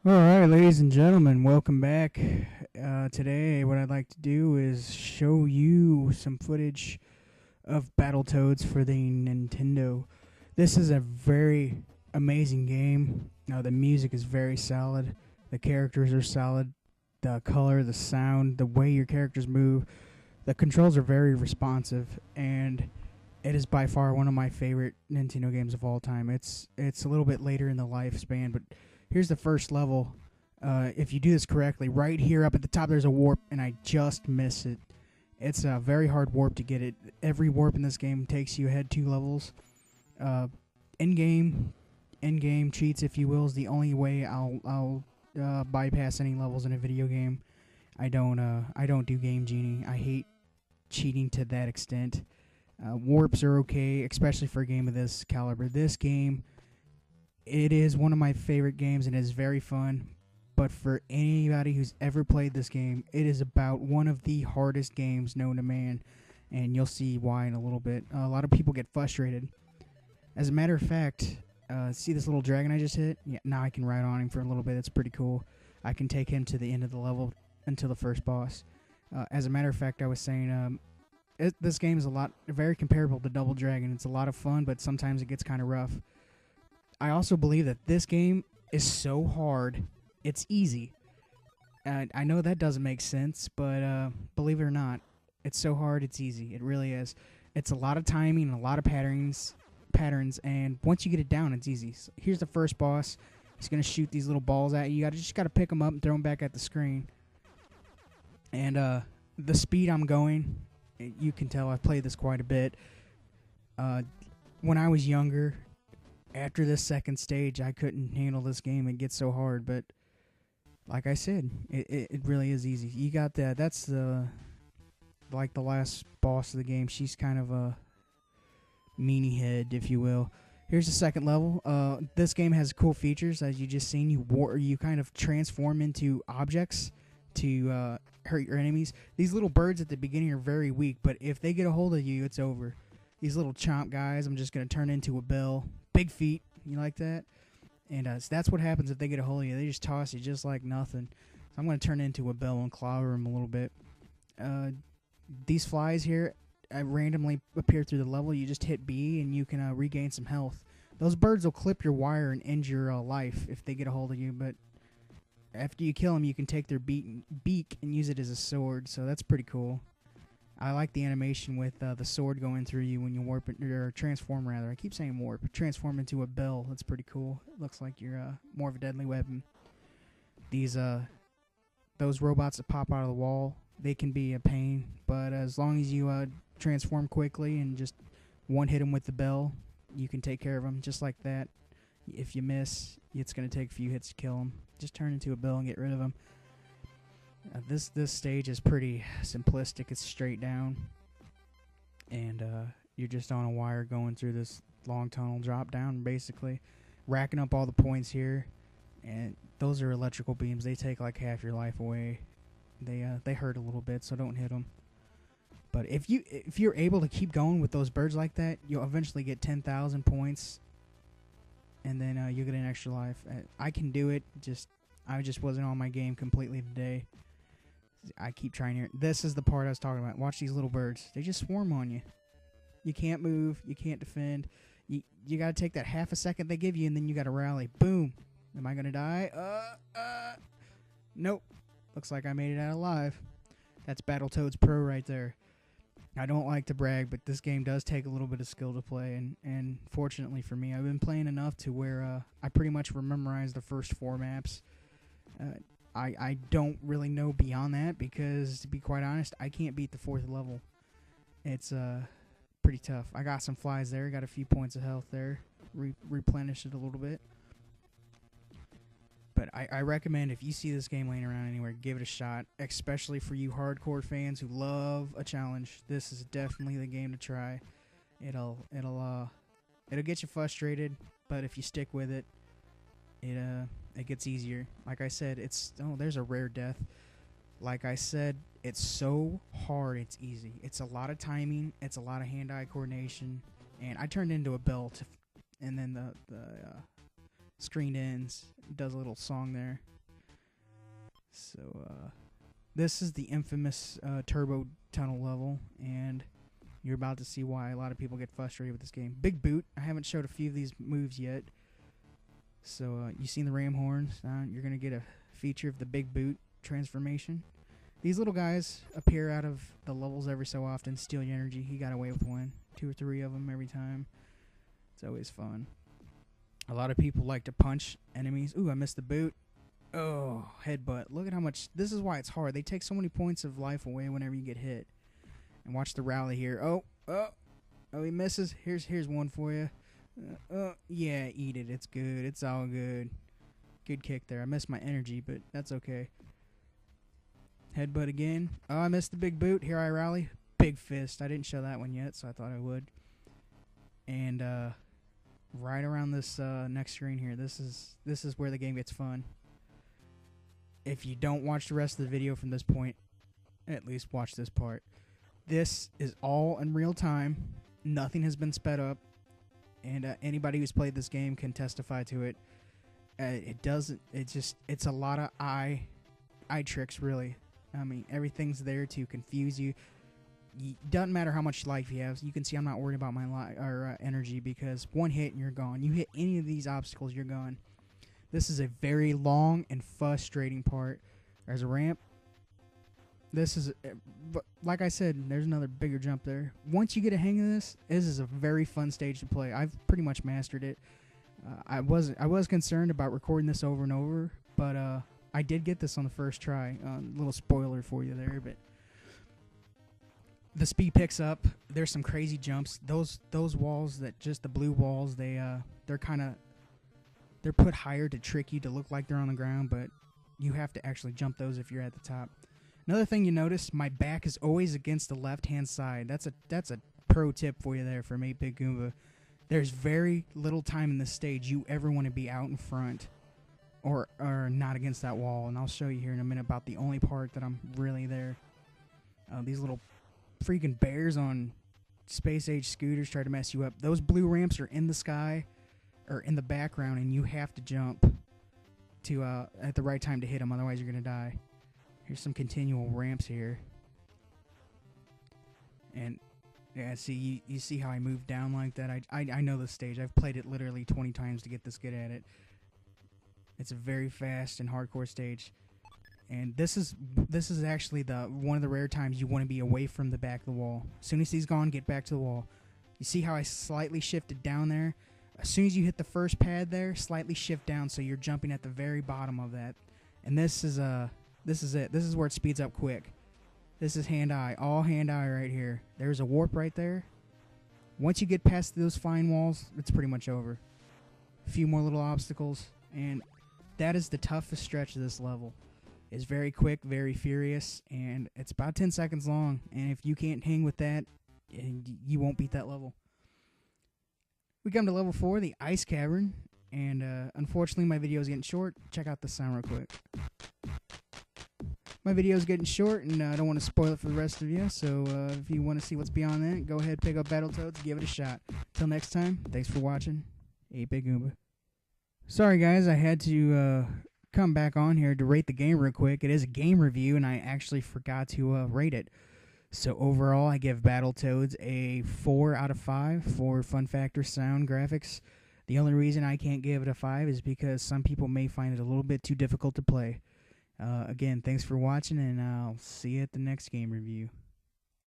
Alright, ladies and gentlemen, welcome back. Today, what I'd like to do is show you some footage of Battletoads for the Nintendo. This is a very amazing game. The music is very solid, the characters are solid, the color, the sound, the way your characters move, the controls are very responsive, and it is by far one of my favorite Nintendo games of all time. It's a little bit later in the lifespan, but here's the first level. If you do this correctly, right here up at the top there's a warp, and I just missed it. It's a very hard warp to get it. Every warp in this game takes you ahead 2 levels. In-game cheats, if you will, is the only way I'll bypass any levels in a video game. I don't do Game Genie. I hate cheating to that extent. Warps are okay, especially for a game of this caliber. This game, it is one of my favorite games and it is very fun. But for anybody who's ever played this game, it is about one of the hardest games known to man, and you'll see why in a little bit. A lot of people get frustrated. As a matter of fact, see this little dragon I just hit? Yeah, now I can ride on him for a little bit. It's pretty cool. I can take him to the end of the level until the first boss. As a matter of fact, I was saying this game is very comparable to Double Dragon. It's a lot of fun, but sometimes it gets kind of rough. I also believe that this game is so hard, it's easy. I know that doesn't make sense, but believe it or not, it's so hard, it's easy. It really is. It's a lot of timing and a lot of patterns, and once you get it down, it's easy. So here's the first boss. He's going to shoot these little balls at you. You just got to pick them up and throw them back at the screen. And the speed I'm going, you can tell I've played this quite a bit. When I was younger, after this second stage, I couldn't handle this game. It gets so hard, but like I said, it really is easy. You got that. That's the last boss of the game. She's kind of a meanie head, if you will. Here's the second level. This game has cool features, as you just seen. You kind of transform into objects to hurt your enemies. These little birds at the beginning are very weak, but if they get a hold of you, it's over. These little chomp guys, I'm just going to turn into a bell. Big feet, you like that? And so that's what happens if they get a hold of you. They just toss you just like nothing. So I'm going to turn into a bell and clobber them a little bit. These flies here randomly appear through the level. You just hit B and you can regain some health. Those birds will clip your wire and end your life if they get a hold of you, but after you kill them, you can take their beak and use it as a sword, so that's pretty cool. I like the animation with the sword going through you when you warp it, or transform rather. I keep saying warp. Transform into a bell. That's pretty cool. It looks like you're more of a deadly weapon. Those robots that pop out of the wall, they can be a pain, but as long as you transform quickly and just one hit them with the bell, you can take care of them just like that. If you miss, it's going to take a few hits to kill them. Just turn into a bell and get rid of them. This stage is pretty simplistic. It's straight down, and you're just on a wire going through this long tunnel, drop down, basically racking up all the points here. And those are electrical beams. They take like half your life away. They hurt a little bit, so don't hit them. But if you're able to keep going with those birds like that, you'll eventually get 10,000 points, and then you'll get an extra life. I can do it. I just wasn't on my game completely today. I keep trying here. This is the part I was talking about. Watch these little birds. They just swarm on you. You can't move. You can't defend. You got to take that half a second they give you, and then you got to rally. Boom. Am I going to die? Nope. Looks like I made it out alive. That's Battletoads Pro right there. I don't like to brag, but this game does take a little bit of skill to play, and fortunately for me, I've been playing enough to where I pretty much memorized the first 4 maps. I don't really know beyond that because, to be quite honest, I can't beat the 4th level. It's pretty tough. I got some flies there, got a few points of health there, replenished it a little bit. But I recommend, if you see this game laying around anywhere, give it a shot, especially for you hardcore fans who love a challenge. This is definitely the game to try. It'll get you frustrated, but if you stick with it, it gets easier. Like I said, there's a rare death. Like I said, it's so hard, it's easy. It's a lot of timing, it's a lot of hand-eye coordination, and I turned into a belt, and then the screen ends. It does a little song there. So this is the infamous turbo tunnel level, and you're about to see why a lot of people get frustrated with this game. Big boot. I haven't showed a few of these moves yet. So you've seen the ram horns. You're going to get a feature of the big boot transformation. These little guys appear out of the levels every so often, steal your energy. He got away with one. 2 or 3 of them every time. It's always fun. A lot of people like to punch enemies. Ooh, I missed the boot. Oh, headbutt. Look at how much... This is why it's hard. They take so many points of life away whenever you get hit. And watch the rally here. Oh, he misses. Here's one for you. Yeah, eat it. It's good. It's all good. Good kick there. I missed my energy, but that's okay. Headbutt again. Oh, I missed the big boot. Here I rally. Big fist. I didn't show that one yet, so I thought I would. And right around this next screen here, this is where the game gets fun. If you don't watch the rest of the video from this point, at least watch this part. This is all in real time. Nothing has been sped up, and anybody who's played this game can testify to it. It's a lot of eye tricks, really. I mean, everything's there to confuse you. Doesn't matter how much life you have. You can see I'm not worried about my energy, because one hit and you're gone. You hit any of these obstacles, you're gone. This is a very long and frustrating part. There's a ramp. This is, like I said, there's another bigger jump there. Once you get a hang of this is a very fun stage to play. I've pretty much mastered it. I was concerned about recording this over and over, but I did get this on the first try. Little spoiler for you there, but the speed picks up. There's some crazy jumps. Those walls, that just the blue walls, they're put higher to trick you to look like they're on the ground, but you have to actually jump those if you're at the top. Another thing you notice, my back is always against the left-hand side. That's a pro tip for you there from 8-Bit Goomba. There's very little time in this stage you ever want to be out in front or not against that wall, and I'll show you here in a minute about the only part that I'm really there. These little freaking bears on space-age scooters try to mess you up. Those blue ramps are in the sky or in the background, and you have to jump to at the right time to hit them, otherwise you're going to die. Here's some continual ramps here. And yeah, see, you see how I move down like that? I know this stage. I've played it literally 20 times to get this good at it. It's a very fast and hardcore stage. And this is actually one of the rare times you want to be away from the back of the wall. As soon as he's gone, get back to the wall. You see how I slightly shifted down there? As soon as you hit the first pad there, slightly shift down so you're jumping at the very bottom of that. And this is it. This is where it speeds up quick. This is hand-eye. All hand-eye right here. There's a warp right there. Once you get past those flying walls, it's pretty much over. A few more little obstacles, and that is the toughest stretch of this level. It's very quick, very furious, and it's about 10 seconds long. And if you can't hang with that, you won't beat that level. We come to level 4, the Ice Cavern, and unfortunately my video is getting short. Check out the sound real quick. My video is getting short, and I don't want to spoil it for the rest of you, so if you want to see what's beyond that, go ahead, pick up Battletoads, give it a shot. Till next time, thanks for watching. 8-Bit Goomba. Sorry guys, I had to come back on here to rate the game real quick. It is a game review, and I actually forgot to rate it. So overall, I give Battletoads a 4 out of 5 for fun factor, sound, graphics. The only reason I can't give it a 5 is because some people may find it a little bit too difficult to play. Again, thanks for watching, and I'll see you at the next game review.